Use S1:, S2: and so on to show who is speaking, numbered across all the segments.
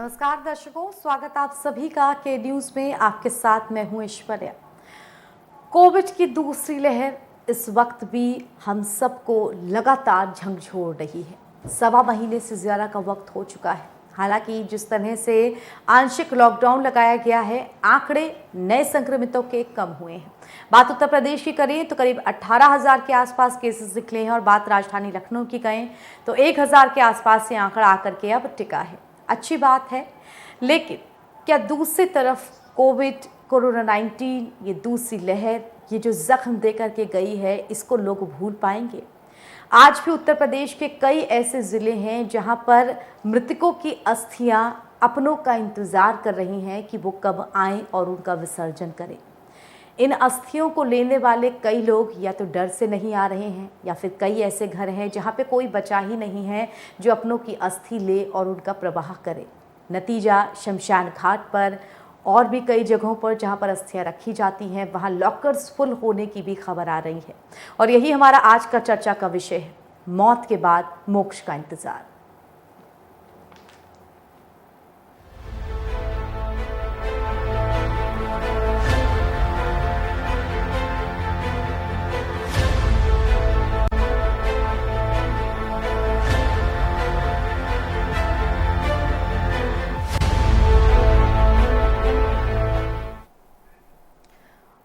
S1: नमस्कार दर्शकों, स्वागत आप सभी का के न्यूज में। आपके साथ मैं हूं ऐश्वर्या। कोविड की दूसरी लहर इस वक्त भी हम सबको लगातार झंझोड़ रही है। सवा महीने से ज्यादा का वक्त हो चुका है। हालांकि जिस तरह से आंशिक लॉकडाउन लगाया गया है, आंकड़े नए संक्रमितों के कम हुए हैं। बात उत्तर प्रदेश की करें तो करीब 18,000 के आसपास केसेस निकले हैं और बात राजधानी लखनऊ की करें तो 1,000 के आसपास ये आंकड़ा आकर के अब टिका है। अच्छी बात है, लेकिन क्या दूसरी तरफ कोरोना 19 ये दूसरी लहर, ये जो जख्म दे करके गई है, इसको लोग भूल पाएंगे? आज भी उत्तर प्रदेश के कई ऐसे ज़िले हैं जहां पर मृतकों की अस्थियां अपनों का इंतज़ार कर रही हैं कि वो कब आएं और उनका विसर्जन करें। इन अस्थियों को लेने वाले कई लोग या तो डर से नहीं आ रहे हैं, या फिर कई ऐसे घर हैं जहां पे कोई बचा ही नहीं है जो अपनों की अस्थि ले और उनका प्रवाह करे। नतीजा शमशान घाट पर और भी कई जगहों पर जहां पर अस्थियां रखी जाती हैं, वहां लॉकर्स फुल होने की भी खबर आ रही है। और यही हमारा आज का चर्चा का विषय है, मौत के बाद मोक्ष का इंतजार।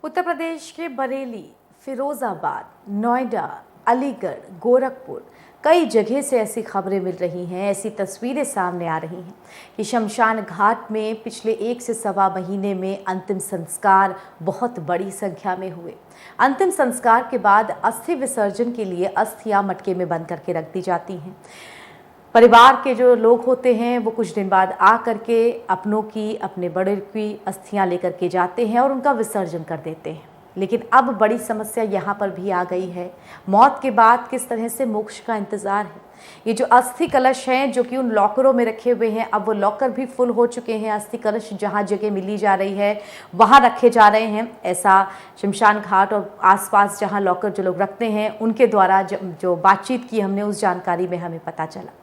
S1: उत्तर प्रदेश के बरेली, फिरोजाबाद, नोएडा, अलीगढ़, गोरखपुर, कई जगह से ऐसी खबरें मिल रही हैं, ऐसी तस्वीरें सामने आ रही हैं कि शमशान घाट में पिछले 1 से सवा महीने में अंतिम संस्कार बहुत बड़ी संख्या में हुए। अंतिम संस्कार के बाद अस्थि विसर्जन के लिए अस्थियां मटके में बंद करके रख दी जाती हैं। परिवार के जो लोग होते हैं वो कुछ दिन बाद आ करके अपनों की, अपने बड़े की अस्थियां लेकर के जाते हैं और उनका विसर्जन कर देते हैं। लेकिन अब बड़ी समस्या यहाँ पर भी आ गई है, मौत के बाद किस तरह से मोक्ष का इंतज़ार है। ये जो अस्थि कलश हैं जो कि उन लॉकरों में रखे हुए हैं, अब वो लॉकर भी फुल हो चुके हैं। अस्थि कलश जहाँ जगह मिली जा रही है वहाँ रखे जा रहे हैं। ऐसा शमशान घाट और आसपास जहाँ लॉकर जो लोग रखते हैं उनके द्वारा जो बातचीत की हमने, उस जानकारी में हमें पता चला।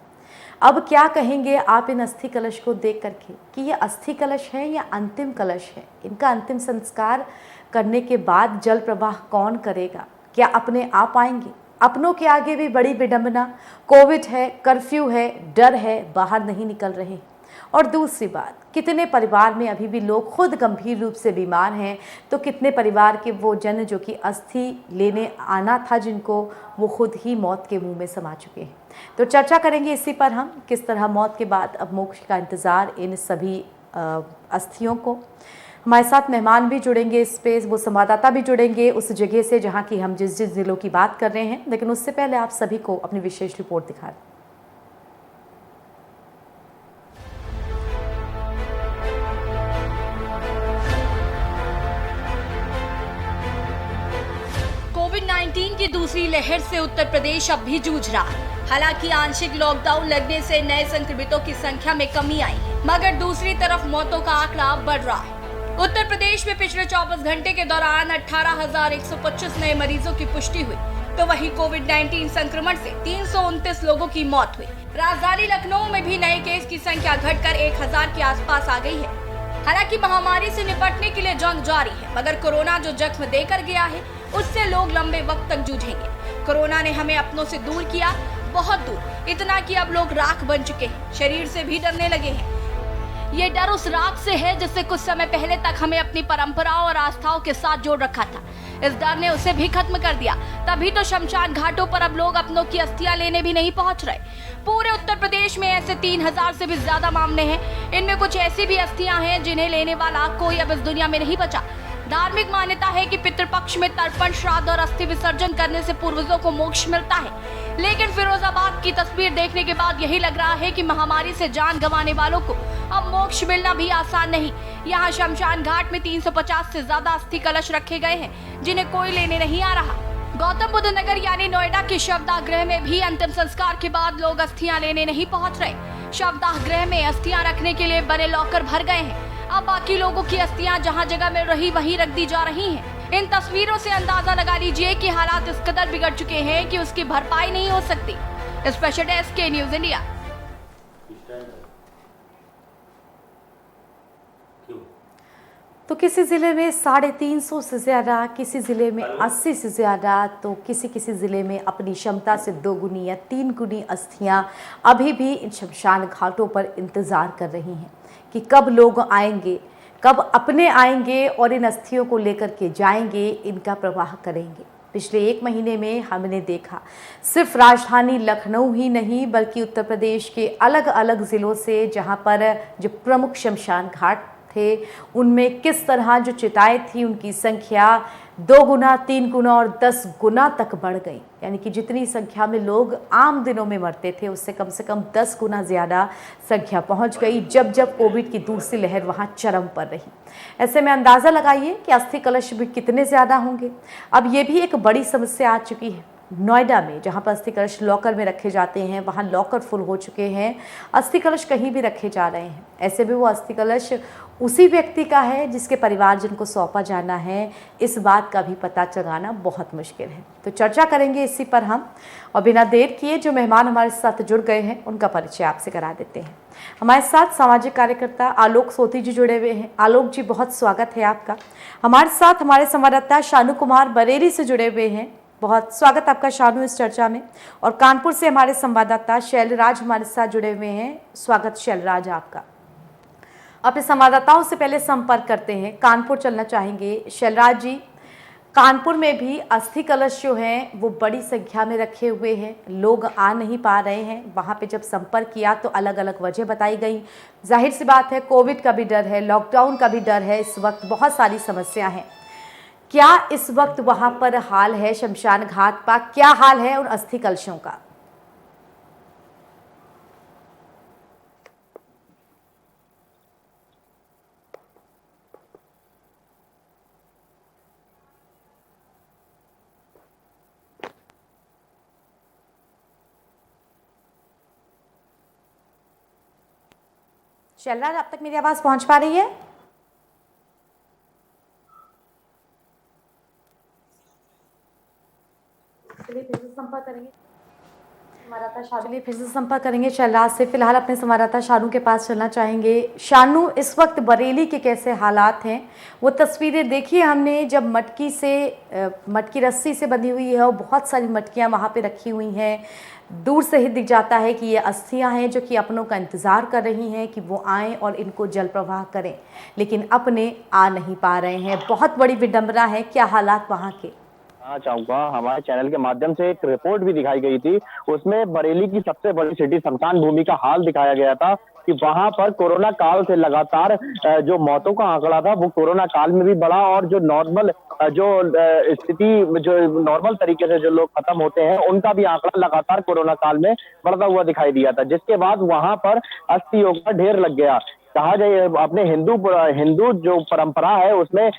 S1: अब क्या कहेंगे आप इन अस्थि कलश को देख करके कि ये अस्थि कलश है या अंतिम कलश है? इनका अंतिम संस्कार करने के बाद जल प्रवाह कौन करेगा? क्या अपने आप आएंगे? अपनों के आगे भी बड़ी विडंबना। कोविड है, कर्फ्यू है, डर है, बाहर नहीं निकल रहे। और दूसरी बात, कितने परिवार में अभी भी लोग खुद गंभीर रूप से बीमार हैं, तो कितने परिवार के वो जन जो कि अस्थि लेने आना था जिनको, वो खुद ही मौत के मुंह में समा चुके हैं। तो चर्चा करेंगे इसी पर हम, किस तरह मौत के बाद अब मोक्ष का इंतज़ार इन सभी अस्थियों को। हमारे साथ मेहमान भी जुड़ेंगे इस पे, वो संवाददाता भी जुड़ेंगे उस जगह से जहाँ की हम जिस ज़िलों की बात कर रहे हैं। लेकिन उससे पहले आप सभी को अपनी विशेष रिपोर्ट दिखा दें।
S2: कोविड-19 की दूसरी लहर से उत्तर प्रदेश अब भी जूझ रहा है। हालांकि आंशिक लॉकडाउन लगने से नए संक्रमितों की संख्या में कमी आई है, मगर दूसरी तरफ मौतों का आंकड़ा बढ़ रहा है। उत्तर प्रदेश में पिछले 24 घंटे के दौरान 18,125 नए मरीजों की पुष्टि हुई, तो वहीं कोविड-19 संक्रमण से 329 लोगों की मौत हुई। राजधानी लखनऊ में भी नए केस की संख्या घटकर 1,000 के आसपास आ गई है। हालांकि महामारी से निपटने के लिए जंग जारी है, मगर कोरोना जो जख्म देकर गया है उससे लोग लंबे वक्त तक जूझेंगे। कोरोना ने हमें अपनों से दूर किया, बहुत दूर, इतना कि अब लोग राख बन चुके हैं, शरीर से भी डरने लगे हैं। ये डर उस राख से है जिससे कुछ समय पहले तक हमें अपनी परंपराओं और आस्थाओं के साथ जोड़ रखा था। इस डर ने उसे भी खत्म कर दिया। तभी तो शमशान घाटों पर अब लोग अपनों की अस्थियां लेने भी नहीं पहुंच रहे। पूरे उत्तर प्रदेश में ऐसे 3,000 से भी ज्यादा मामले हैं। इनमें कुछ ऐसी भी अस्थियां हैं जिन्हें लेने वाला कोई अब इस दुनिया में नहीं बचा। धार्मिक मान्यता है कि पितृपक्ष में तर्पण, श्राद्ध और अस्थि विसर्जन करने से पूर्वजों को मोक्ष मिलता है। लेकिन फिरोजाबाद की तस्वीर देखने के बाद यही लग रहा है कि महामारी से जान गंवाने वालों को अब मोक्ष मिलना भी आसान नहीं। यहाँ शमशान घाट में 350 से ज्यादा अस्थि कलश रखे गए हैं जिन्हें कोई लेने नहीं आ रहा। गौतम बुद्ध नगर यानी नोएडा के शवदाह गृह में भी अंतिम संस्कार के बाद लोग अस्थियां लेने नहीं पहुंच रहे। शवदाह गृह में अस्थियां रखने के लिए बड़े लॉकर भर गए हैं। अब बाकी लोगों की अस्थियां जहां जगह मिल रही वहीं रख दी जा रही हैं। इन तस्वीरों से अंदाजा लगा लीजिए कि हालात इस कदर बिगड़ चुके हैं कि उसकी भरपाई नहीं हो सकती। स्पेशल डेस्क के न्यूज इंडिया।
S1: तो किसी ज़िले में 350 से ज़्यादा, किसी ज़िले में 80 से ज़्यादा, तो किसी किसी ज़िले में अपनी क्षमता से 2 गुनी या 3 गुनी अस्थियाँ अभी भी इन शमशान घाटों पर इंतज़ार कर रही हैं कि कब लोग आएंगे, कब अपने आएंगे और इन अस्थियों को लेकर के जाएंगे, इनका प्रवाह करेंगे। पिछले 1 महीने में हमने देखा सिर्फ राजधानी लखनऊ ही नहीं बल्कि उत्तर प्रदेश के अलग अलग ज़िलों से जहां पर जो प्रमुख शमशान घाट थे उनमें किस तरह जो चिताएं थी उनकी संख्या 2 गुना, 3 गुना और 10 गुना तक बढ़ गई। यानी कि जितनी संख्या में लोग आम दिनों में मरते थे उससे कम से कम 10 गुना ज़्यादा संख्या पहुंच गई जब जब कोविड की दूसरी लहर वहां चरम पर रही। ऐसे में अंदाज़ा लगाइए कि अस्थि कलश भी कितने ज़्यादा होंगे। अब ये भी एक बड़ी समस्या आ चुकी है। नोएडा में जहाँ पर अस्थि कलश लॉकर में रखे जाते हैं वहाँ लॉकर फुल हो चुके हैं, अस्थि कलश कहीं भी रखे जा रहे हैं। ऐसे में वो अस्थि कलश उसी व्यक्ति का है जिसके परिवारजन को सौंपा जाना है, इस बात का भी पता लगाना बहुत मुश्किल है। तो चर्चा करेंगे इसी पर हम, और बिना देर किए जो मेहमान हमारे साथ जुड़ गए हैं उनका परिचय आपसे करा देते हैं। हमारे साथ सामाजिक कार्यकर्ता आलोक सोती जी जुड़े हुए हैं। आलोक जी, बहुत स्वागत है आपका। हमारे साथ हमारे संवाददाता शानू कुमार बरेली से जुड़े हुए हैं। बहुत स्वागत आपका शानू इस चर्चा में। और कानपुर से हमारे संवाददाता शैलराज हमारे साथ जुड़े हुए हैं। स्वागत शैलराज आपका। अपने संवाददाताओं से पहले संपर्क करते हैं, कानपुर चलना चाहेंगे। शैलराज जी, कानपुर में भी अस्थि कलश जो हैं वो बड़ी संख्या में रखे हुए हैं, लोग आ नहीं पा रहे हैं। वहाँ पे जब संपर्क किया तो अलग अलग वजह बताई गई। जाहिर सी बात है कोविड का भी डर है, लॉकडाउन का भी डर है, इस वक्त बहुत सारी समस्या हैं। क्या इस वक्त वहां पर हाल है शमशान घाट पर, क्या हाल है उन अस्थि कलशों का? शैलराज, अब तक मेरी आवाज पहुंच पा रही है? चलिए फिर से संपर्क करेंगे शैलराज से। फिलहाल अपने संवाददाता शानू के पास चलना चाहेंगे। शानू, इस वक्त बरेली के कैसे हालात हैं? वो तस्वीरें देखी हमने जब मटकी रस्सी से बंधी हुई है और बहुत सारी मटकियां वहाँ पे रखी हुई हैं। दूर से ही दिख जाता है कि ये अस्थियां हैं जो कि अपनों का इंतज़ार कर रही हैं कि वो आएँ और इनको जल प्रवाह करें, लेकिन अपने आ नहीं पा रहे हैं। बहुत बड़ी विडंबना है। क्या हालात वहाँ के?
S3: चाहूंगा, हमारे चैनल के माध्यम से एक रिपोर्ट भी दिखाई गई थी, उसमें बरेली की सबसे बड़ी सिटी शमशान भूमि का हाल दिखाया गया था कि वहां पर कोरोना काल से लगातार जो मौतों का आंकड़ा था वो कोरोना काल में भी बढ़ा और जो नॉर्मल स्थिति जो नॉर्मल तरीके से जो लोग खत्म होते हैं उनका भी आंकड़ा लगातार कोरोना काल में बढ़ता हुआ दिखाई दिया था, जिसके बाद वहां पर अस्थियों का ढेर लग गया। कहा जाए अपने हिंदू जो परंपरा है उसमें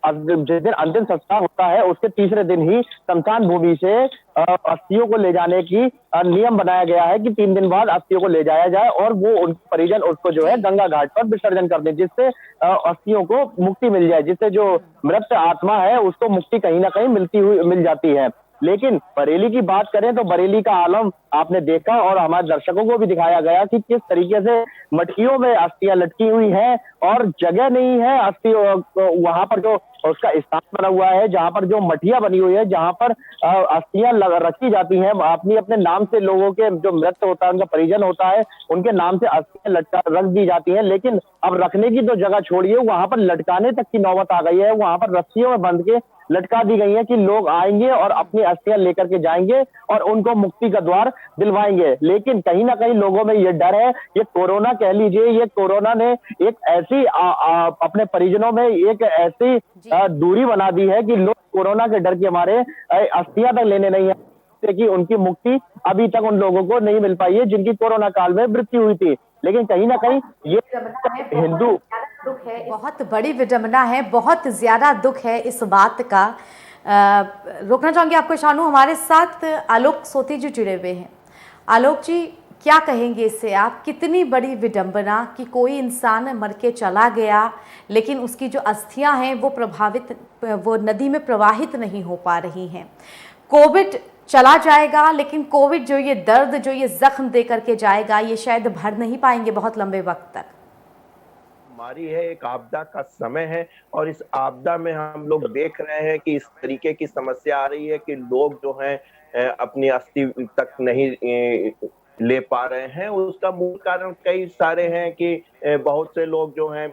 S3: जिस दिन अंतिम संस्कार होता है उसके तीसरे दिन ही शमशान भूमि से अस्थियों को ले जाने की नियम बनाया गया है कि 3 दिन बाद अस्थियों को ले जाया जाए और वो उनके परिजन उसको जो है गंगा घाट पर विसर्जन कर दें, जिससे अस्थियों को मुक्ति मिल जाए, जिससे जो मृत आत्मा है उसको मुक्ति कहीं ना कहीं मिल जाती है। लेकिन बरेली की बात करें तो बरेली का आलम आपने देखा और हमारे दर्शकों को भी दिखाया गया कि किस तरीके से मटकियों में अस्थियां लटकी हुई हैं और जगह नहीं है अस्थि वहां पर जो उसका स्थान बना हुआ है जहां पर जो मटिया बनी हुई है जहां पर अस्थियां रखी जाती हैं अपने नाम से। लोगों के जो मृत होता है उनका परिजन होता है उनके नाम से अस्थियां रख दी जाती हैं, लेकिन अब रखने की तो जगह छोड़िए, वहां पर लटकाने तक की नौबत आ गई है। वहां पर रस्सियों में बंध के लटका दी गई है कि लोग आएंगे और अपनी अस्थियां लेकर के जाएंगे और उनको मुक्ति का द्वार दिलवाएंगे। लेकिन कहीं ना कहीं लोगों में ये डर है, ये कोरोना कह लीजिए, ये कोरोना ने एक ऐसी अपने परिजनों में एक ऐसी दूरी बना दी है कि लोग कोरोना के डर के मारे अस्थियां तक लेने नहीं आते कि उनकी मुक्ति अभी तक उन लोगों को नहीं मिल पाई है जिनकी कोरोना काल में मृत्यु हुई थी। लेकिन कहीं ना कहीं ये हिंदू
S1: दुख है, बहुत बड़ी विडंबना है, बहुत ज्यादा दुख है इस बात का। रोकना चाहूंगी आपको शानू। हमारे साथ आलोक सोती जी जुड़े हुए हैं। आलोक जी, क्या कहेंगे इससे आप? कितनी बड़ी विडंबना कि कोई इंसान मर के चला गया लेकिन उसकी जो अस्थियां हैं वो नदी में प्रवाहित नहीं हो पा रही हैं। कोविड चला जाएगा लेकिन कोविड जो ये दर्द, जो ये जख्म दे करके जाएगा, ये शायद भर नहीं पाएंगे बहुत लंबे वक्त तक।
S4: महामारी है, एक आपदा का समय है और इस आपदा में हम लोग देख रहे हैं कि इस तरीके की समस्या आ रही है कि लोग जो हैं अपनी अस्थि तक नहीं ले पा रहे हैं। उसका मूल कारण कई सारे हैं कि बहुत से लोग जो हैं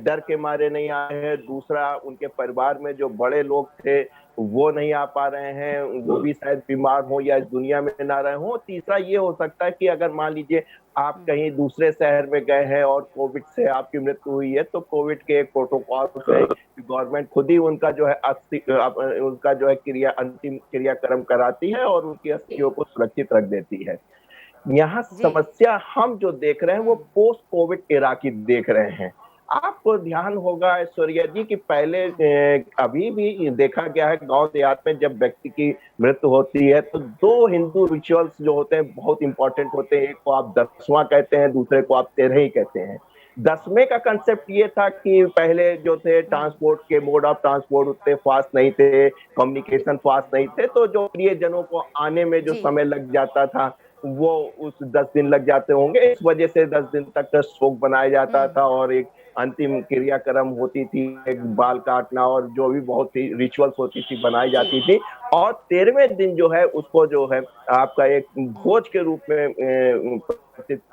S4: डर के मारे नहीं आए हैं। दूसरा, उनके परिवार में जो बड़े लोग थे वो नहीं आ पा रहे हैं, वो भी शायद बीमार हो या इस दुनिया में ना रहे हो। तीसरा ये हो सकता है कि अगर मान लीजिए आप कहीं दूसरे शहर में गए हैं और कोविड से आपकी मृत्यु हुई है, तो कोविड के एक प्रोटोकॉल से गवर्नमेंट खुद ही उनका जो है उनका जो है अंतिम क्रियाक्रम कराती है और उनकी अस्थियों को सुरक्षित रख देती है। यहाँ समस्या हम जो देख रहे हैं वो पोस्ट कोविड एरा की देख रहे हैं। आपको ध्यान होगा ऐश्वर्या जी कि पहले अभी भी देखा गया है गांव देहात में जब व्यक्ति की मृत्यु होती है तो दो हिंदू रिचुअल्स जो होते हैं बहुत इंपॉर्टेंट होते हैं। एक को आप दसवां कहते हैं, दूसरे को आप तेरहवीं कहते हैं। दसवें का कंसेप्ट ये था कि पहले जो थे ट्रांसपोर्ट के मोड ऑफ ट्रांसपोर्ट उतने फास्ट नहीं थे, कम्युनिकेशन फास्ट नहीं थे, तो जो प्रियजनों को आने में जो समय लग जाता था वो उस 10 दिन लग जाते होंगे। इस वजह से 10 दिन तक का शोक बनाया जाता था और एक अंतिम क्रियाक्रम होती थी, एक बाल काटना और जो भी बहुत सी रिचुअल्स होती थी बनाई जाती थी। और 13वें दिन जो है उसको जो है आपका एक भोज के रूप में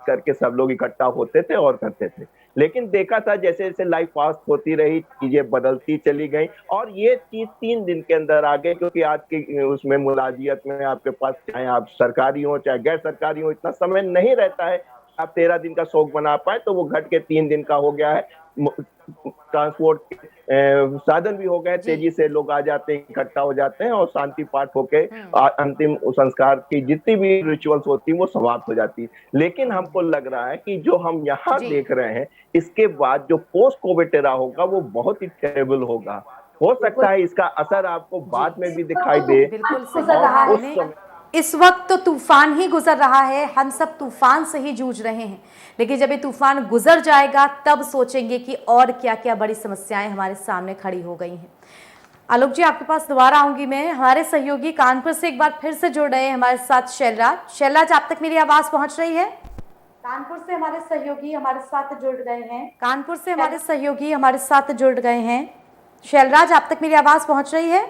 S4: करके सब लोग इकट्ठा होते थे और करते थे। लेकिन देखा था जैसे जैसे लाइफ फास्ट होती रही, चीजें बदलती चली गई और ये चीज 3 दिन के अंदर आ गए, क्योंकि आज के उसमें मुलाजियत में आपके पास चाहे आप सरकारी हो चाहे गैर सरकारी हो, इतना समय नहीं रहता है आप 13 दिन का शोक बना पाए। तो वो घट के 3 दिन का हो गया है। ट्रांसपोर्ट साधन भी हो गए, तेजी से लोग आ जाते हैं, इकट्ठा हो जाते हैं और शांति पाठ होके अंतिम संस्कार की जितनी भी रिचुअल्स होती है वो समाप्त हो जाती है। लेकिन हमको लग रहा है कि जो हम यहाँ देख रहे हैं इसके बाद जो पोस्ट कोविड एरा होगा वो बहुत ही टेरेबल होगा। हो सकता है इसका असर आपको बाद में भी दिखाई दे।
S1: बिल्कुल सही। इस वक्त तो तूफान ही गुजर रहा है, हम सब तूफान से ही जूझ रहे हैं, लेकिन जब ये तूफान गुजर जाएगा तब सोचेंगे कि और क्या क्या बड़ी समस्याएं हमारे सामने खड़ी हो गई हैं। आलोक जी, आपके पास दोबारा आऊंगी मैं। हमारे सहयोगी कानपुर से एक बार फिर से जुड़ रहे हैं हमारे साथ शैलराज। शैलराज, आप तक मेरी आवाज पहुंच रही है? कानपुर से हमारे सहयोगी हमारे साथ जुड़ गए हैं। कानपुर से हमारे सहयोगी हमारे साथ जुड़ गए हैं। शैलराज, आप तक मेरी आवाज पहुंच रही है?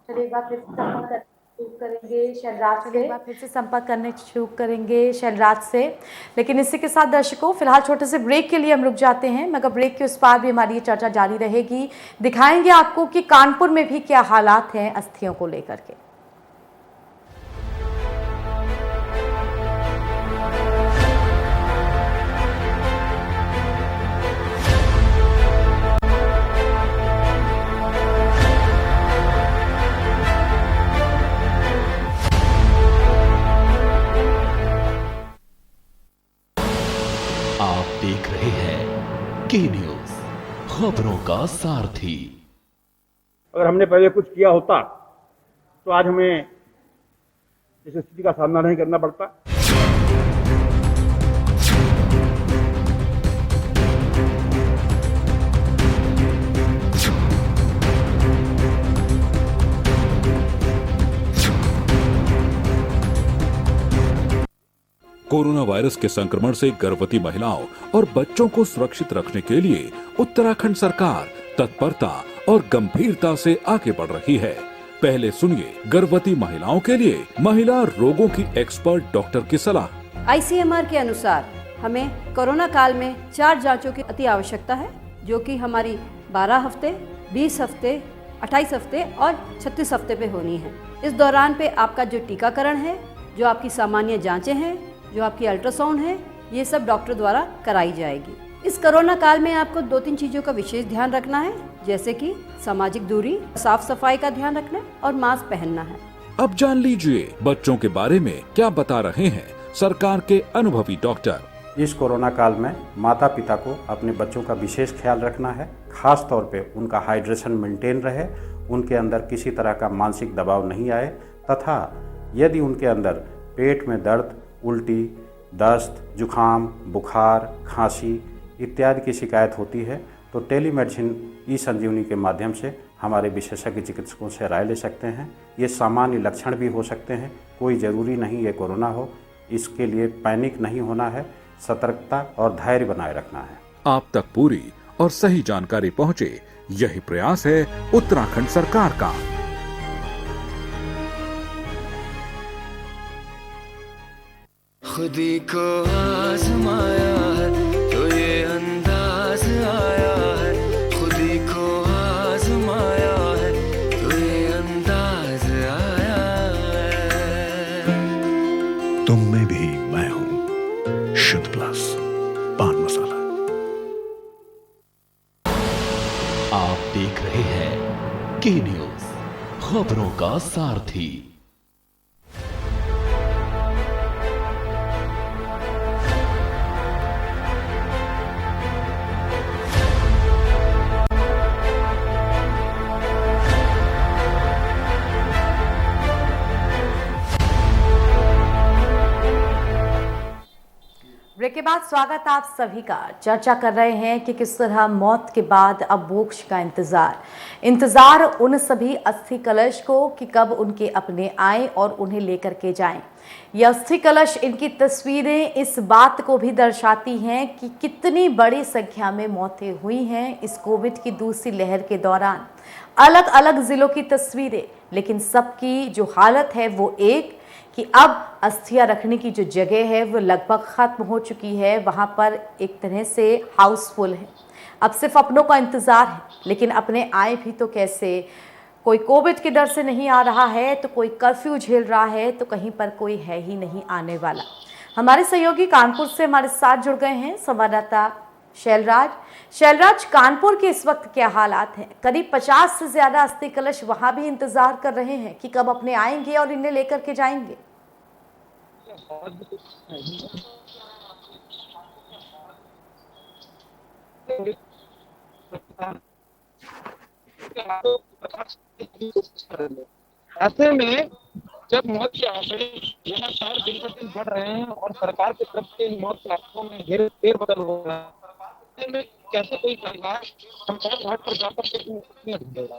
S1: चलिए एक बार फिर से संपर्क करने शुरू करेंगे शैलराज से। लेकिन इसी के साथ दर्शकों, फिलहाल छोटे से ब्रेक के लिए हम रुक जाते हैं, मगर ब्रेक के उस पार भी हमारी ये चर्चा जारी रहेगी। दिखाएंगे आपको कि कानपुर में भी क्या हालात हैं अस्थियों को लेकर के।
S5: देख रहे हैं के न्यूज, खबरों का सारथी।
S6: अगर हमने पहले कुछ किया होता तो आज हमें इस स्थिति का सामना नहीं करना पड़ता।
S7: कोरोना वायरस के संक्रमण से गर्भवती महिलाओं और बच्चों को सुरक्षित रखने के लिए उत्तराखंड सरकार तत्परता और गंभीरता से आगे बढ़ रही है। पहले सुनिए गर्भवती महिलाओं के लिए महिला रोगों की एक्सपर्ट डॉक्टर की सलाह।
S8: ICMR के अनुसार हमें कोरोना काल में 4 जांचों की अति आवश्यकता है, जो कि हमारी 12 हफ्ते, 20 हफ्ते, 28 हफ्ते और 36 हफ्ते पे होनी है। इस दौरान पे आपका जो टीकाकरण है, जो आपकी सामान्य जांचें हैं, जो आपकी अल्ट्रासाउंड है, ये सब डॉक्टर द्वारा कराई जाएगी। इस कोरोना काल में आपको 2-3 चीज़ों का विशेष ध्यान रखना है, जैसे कि सामाजिक दूरी, साफ सफाई का ध्यान रखना और मास्क पहनना है।
S7: अब जान लीजिए बच्चों के बारे में क्या बता रहे हैं सरकार के अनुभवी डॉक्टर।
S9: इस कोरोना काल में माता पिता को अपने बच्चों का विशेष ख्याल रखना है। खास तौर पे उनका हाइड्रेशन मेंटेन रहे, उनके अंदर किसी तरह का मानसिक दबाव नहीं आए, तथा यदि उनके अंदर पेट में दर्द, उल्टी, दस्त, जुखाम, बुखार, खांसी इत्यादि की शिकायत होती है तो टेलीमेडिसिन ई-संजीवनी के माध्यम से हमारे विशेषज्ञ चिकित्सकों से राय ले सकते हैं। ये सामान्य लक्षण भी हो सकते हैं, कोई ज़रूरी नहीं ये कोरोना हो। इसके लिए पैनिक नहीं होना है, सतर्कता और धैर्य बनाए रखना है।
S7: आप तक पूरी और सही जानकारी पहुंचे, यही प्रयास है उत्तराखंड सरकार का।
S10: खुदी को आजमाया है तो ये अंदाज आया है, खुदी को आजमाया है तो ये अंदाज आया है।
S5: तुम में भी मैं हूं, शुद्ध प्लस पान मसाला। आप देख रहे हैं के न्यूज, खबरों का सारथी।
S1: ब्रेक के बाद स्वागत आप सभी का। चर्चा कर रहे हैं कि किस तरह मौत के बाद अब मोक्ष का इंतजार उन सभी अस्थि कलश को कि कब उनके अपने आए और उन्हें लेकर के जाएं। ये अस्थि कलश, इनकी तस्वीरें इस बात को भी दर्शाती हैं कि कितनी बड़ी संख्या में मौतें हुई हैं इस कोविड की दूसरी लहर के दौरान। अलग अलग जिलों की तस्वीरें, लेकिन सबकी जो हालत है वो एक कि अब अस्थियां रखने की जो जगह है वो लगभग ख़त्म हो चुकी है। वहाँ पर एक तरह से हाउसफुल है। अब सिर्फ अपनों का इंतज़ार है, लेकिन अपने आए भी तो कैसे। कोई कोविड के डर से नहीं आ रहा है, तो कोई कर्फ्यू झेल रहा है, तो कहीं पर कोई है ही नहीं आने वाला। हमारे सहयोगी कानपुर से हमारे साथ जुड़ गए हैं संवाददाता शैलराज, कानपुर के इस वक्त क्या हालात हैं? करीब 50 से ज्यादा अस्थि कलश वहां भी इंतजार कर रहे हैं कि कब अपने आएंगे और इन्हें लेकर के जाएंगे।
S6: ऐसे में जब मौत के आंकड़े लगातार दिन पर दिन बढ़ रहे हैं और सरकार की तरफ से मौत के आंकड़ों में घेर बदल हो रहा है, में कैसे कोई परिवार शमशान घाट पर जाकर के मुक्तियां ढूंढेगा?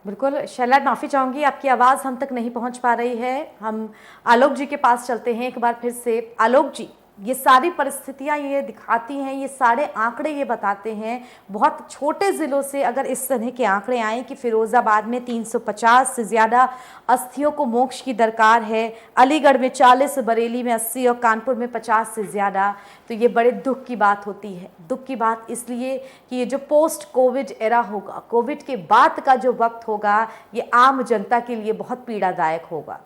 S1: बिल्कुल शैलराज, माफ़ी चाहूँगी, आपकी आवाज़ हम तक नहीं पहुँच पा रही है। हम आलोक जी के पास चलते हैं एक बार फिर से। आलोक जी, ये सारी परिस्थितियाँ ये दिखाती हैं, ये सारे आंकड़े ये बताते हैं, बहुत छोटे ज़िलों से अगर इस तरह के आंकड़े आएँ कि फ़िरोज़ाबाद में 350 से ज़्यादा अस्थियों को मोक्ष की दरकार है, अलीगढ़ में 40, बरेली में 80 और कानपुर में 50 से ज़्यादा, तो ये बड़े दुख की बात होती है। दुख की बात इसलिए कि ये जो पोस्ट कोविड एरा होगा, कोविड के बाद का जो वक्त होगा, ये आम जनता के लिए बहुत पीड़ादायक होगा।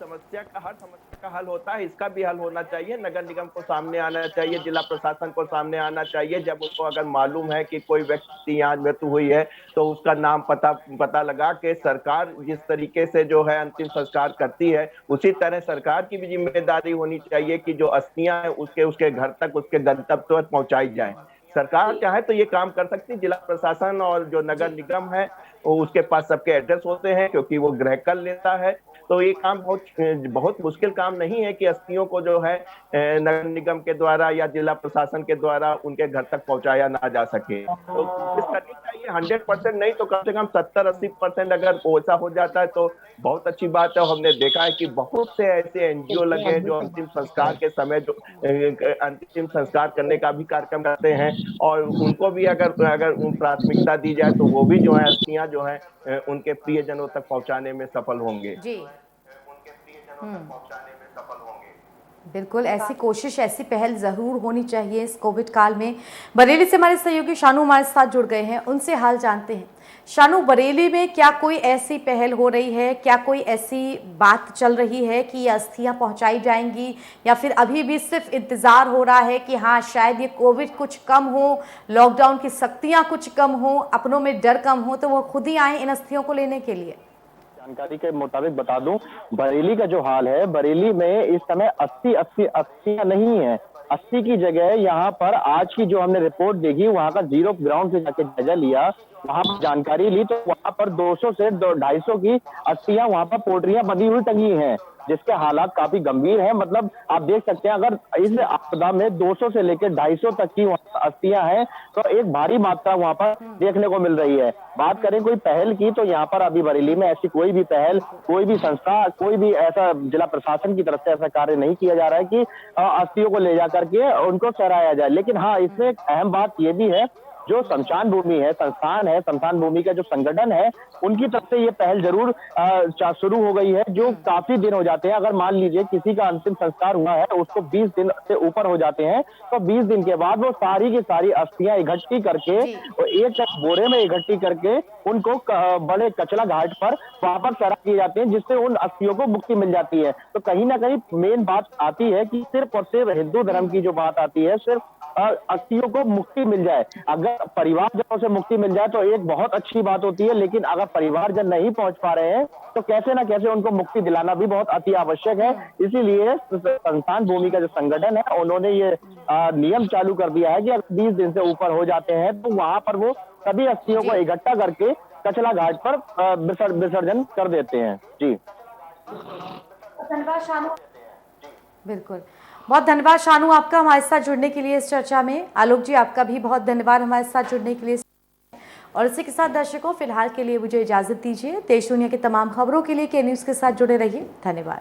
S4: समस्या का हर समस्या का हल होता है, इसका भी हल होना चाहिए। नगर निगम को सामने आना चाहिए, जिला प्रशासन को सामने आना चाहिए। जब उसको अगर मालूम है कि कोई व्यक्ति यहाँ मृत्यु हुई है तो उसका नाम पता लगा के सरकार जिस तरीके से जो है अंतिम संस्कार करती है, उसी तरह सरकार की भी जिम्मेदारी होनी चाहिए कि जो अस्थियां हैं उसके घर तक, उसके गंतव्य तक पहुंचाई जाए। सरकार चाहे तो ये काम कर सकती है। जिला प्रशासन और जो नगर निगम है उसके पास सबके एड्रेस होते हैं, क्योंकि वो ग्रह कर लेता है। तो ये काम बहुत मुश्किल काम नहीं है कि अस्थियों को जो है नगर निगम के द्वारा या जिला प्रशासन के द्वारा उनके घर तक पहुंचाया ना जा सके। तो कोशिश करनी चाहिए, 100% नहीं तो कम से कम 70-80% अगर ऐसा हो जाता है तो बहुत अच्छी बात है। हमने देखा है कि बहुत से ऐसे एनजीओ लगे हैं जो अंतिम संस्कार के समय जो अंतिम संस्कार करने का भी कार्यक्रम करते हैं, और उनको भी अगर प्राथमिकता दी जाए तो वो भी जो है अस्थियां जो है उनके प्रियजनों तक पहुंचाने में सफल होंगे।
S1: जी, बिल्कुल ऐसी कोशिश, ऐसी पहल जरूर होनी चाहिए इस कोविड काल में। बरेली से हमारे सहयोगी शानू हमारे साथ जुड़ गए हैं, उनसे हाल जानते हैं। शानू, बरेली में क्या कोई ऐसी पहल हो रही है, क्या कोई ऐसी बात चल रही है कि ये अस्थियां पहुंचाई जाएंगी, या फिर अभी भी सिर्फ इंतजार हो रहा है कि हाँ शायद ये कोविड कुछ कम हो, लॉकडाउन की सख्तियां कुछ कम हो, अपनों में डर कम हो, तो वो खुद ही आए इन अस्थियों को लेने के लिए?
S3: जानकारी के मुताबिक बता दूं, बरेली का जो हाल है, बरेली में इस समय 80 नहीं है। 80 की जगह यहाँ पर आज की जो हमने रिपोर्ट देखी, वहाँ का जीरो ग्राउंड से जाके जायजा लिया वहां पर जानकारी ली तो वहां पर 200 से 250 की अस्थियां वहां पर पोटरियां बंधी हुई टंगी हैं, जिसके हालात काफी गंभीर हैं। मतलब आप देख सकते हैं, अगर इस आपदा में 200 से लेकर 250 तक की अस्थियां हैं तो एक भारी मात्रा वहां पर देखने को मिल रही है। बात करें कोई पहल की, तो यहाँ पर अभी बरेली में ऐसी कोई भी पहल, कोई भी संस्था, कोई भी ऐसा जिला प्रशासन की तरफ से ऐसा कार्य नहीं किया जा रहा है कि अस्थियों को ले जा करके उनको सहराया जाए। लेकिन हाँ, इसमें एक अहम बात ये भी है, जो शमशान भूमि है, संस्थान है, शमशान भूमि का जो संगठन है, उनकी तरफ से ये पहल जरूर शुरू हो गई है, जो काफी दिन हो जाते हैं। अगर मान लीजिए किसी का अंतिम संस्कार हुआ है, उसको 20 दिन से ऊपर हो जाते हैं, तो 20 दिन के बाद वो सारी की सारी अस्थियां इकट्ठी करके एक बोरे में इकट्ठी करके उनको बड़े कचला घाट पर वहां पर सरा किए जाते हैं, जिससे उन अस्थियों को मुक्ति मिल जाती है। तो कहीं ना कहीं मेन बात आती है कि सिर्फ और सिर्फ हिंदू धर्म की जो बात आती है, सिर्फ अस्थियों को मुक्ति मिल जाए। अगर परिवारजनों से मुक्ति मिल जाए तो एक बहुत अच्छी बात होती है, लेकिन अगर परिवारजन नहीं पहुंच पा रहे हैं तो कैसे ना कैसे उनको मुक्ति दिलाना भी बहुत अति आवश्यक है। इसीलिए संस्थान भूमि का जो संगठन है, उन्होंने ये नियम चालू कर दिया है कि अगर 20 दिन से ऊपर हो जाते हैं तो वहां पर वो सभी अस्थियों को इकट्ठा करके कचला घाट पर विसर्जन कर देते हैं। जी,
S1: धन्यवाद शानू। बिल्कुल, बहुत धन्यवाद शानू आपका हमारे साथ जुड़ने के लिए इस चर्चा में। आलोक जी, आपका भी बहुत धन्यवाद हमारे साथ जुड़ने के लिए। और इसी के साथ दर्शकों, फिलहाल के लिए मुझे इजाजत दीजिए। देश दुनिया की तमाम खबरों के लिए के न्यूज़ के साथ जुड़े रहिए। धन्यवाद।